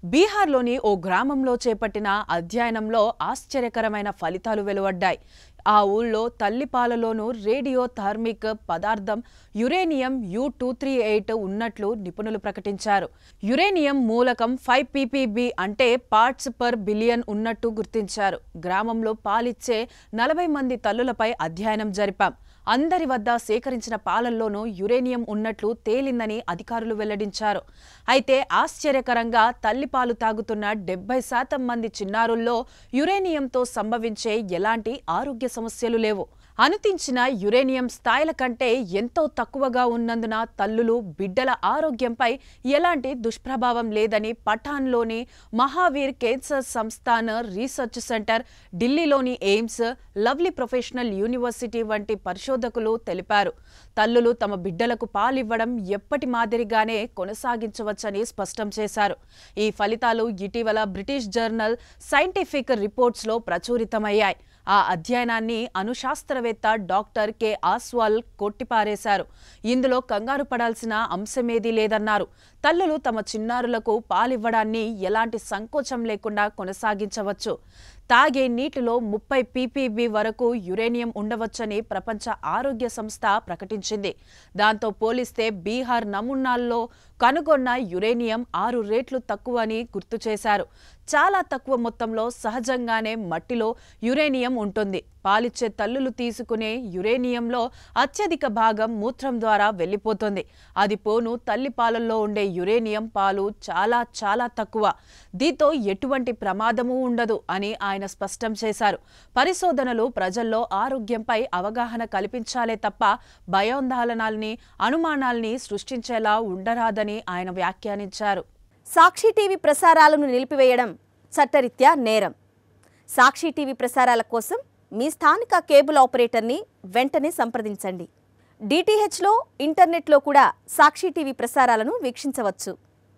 బీహార్లోని ఓ గ్రామంలో చేపట్టిన అధ్యయనంలో ఆశ్చర్యకరమైన ఫలితాలు వెలువడ్డాయి. ఆ ఊళ్ళో తల్లిపాలలోనూ రేడియో థర్మిక్ పదార్థం యురేనియం U-238 ఉన్నట్లు నిపుణులు ప్రకటించారు. యురేనియం మూలకం 5 ppb అంటే పార్ట్స్ పర్ బిలియన్ ఉన్నట్టు గుర్తించారు. గ్రామంలో పాలిచ్చే 40 మంది తల్లులపై అధ్యయనం జరిపాం. అందరి వద్ద సేకరించిన పాలల్లోనూ యురేనియం ఉన్నట్లు తేలిందని అధికారులు వెల్లడించారు. అయితే ఆశ్చర్యకరంగా తల్లిపాలు తాగుతున్న 70% మంది చిన్నారుల్లో యురేనియంతో సంభవించే ఎలాంటి ఆరోగ్య సమస్యలు లేవు. అనుతించిన యురేనియం స్థాయిల కంటే ఎంతో తక్కువగా ఉన్నందున తల్లులు, బిడ్డల ఆరోగ్యంపై ఎలాంటి దుష్ప్రభావం లేదని పఠాన్లోని Mahavir cancer Sansthan research centre, ఢిల్లీలోని ఎయిమ్స్, లవ్లీ ప్రొఫెషనల్ యూనివర్సిటీ వంటి పరిశోధకులు తెలిపారు. తల్లులు తమ బిడ్డలకు పాలివ్వడం ఎప్పటి మాదిరిగానే కొనసాగించవచ్చని స్పష్టం చేశారు. ఈ ఫలితాలు ఇటీవల బ్రిటిష్ జర్నల్ సైంటిఫిక్ రిపోర్ట్స్లో ప్రచురితమయ్యాయి. ఆ అధ్యయనాన్ని అణుశాస్త్రవేత్త డాక్టర్ కె ఆస్వాల్ కొట్టిపారేశారు. ఇందులో కంగారు పడాల్సిన అంశమేదీ లేదన్నారు. తల్లులు తమ చిన్నారులకు పాలివ్వడాన్ని ఎలాంటి సంకోచం లేకుండా కొనసాగించవచ్చు. తాగే నీటిలో 30 ppb వరకు యురేనియం ఉండవచ్చని ప్రపంచ ఆరోగ్య సంస్థ ప్రకటించింది. దాంతో పోలిస్తే బీహార్ నమూనాల్లో కనుగొన్న యురేనియం 6 రెట్లు తక్కువని గుర్తు చేశారు. చాలా తక్కువ మొత్తంలో సహజంగానే మట్టిలో యురేనియం ఉంటుంది. పాలిచ్చే తల్లులు తీసుకునే యురేనియంలో అత్యధిక భాగం మూత్రం ద్వారా వెళ్లిపోతుంది. అది పోను తల్లి పాలల్లో ఉండే యురేనియం పాలు చాలా తక్కువ. దీంతో ఎటువంటి ప్రమాదమూ ఉండదు అని ఆయన స్పష్టం చేశారు. పరిశోధనలు ప్రజల్లో ఆరోగ్యంపై అవగాహన కల్పించాలే తప్ప భయాందోళనల్ని, అనుమానాల్ని సృష్టించేలా ఉండరాదని ఆయన వ్యాఖ్యానించారు. సాక్షి టీవీ ప్రసారాలను నిలిపివేయడం చట్టరీత్యా నేరం. సాక్షి టీవీ ప్రసారాల కోసం మీ స్థానిక కేబుల్ ఆపరేటర్ని వెంటనే సంప్రదించండి. DTHలో, ఇంటర్నెట్లో కూడా సాక్షి టీవీ ప్రసారాలను వీక్షించవచ్చు.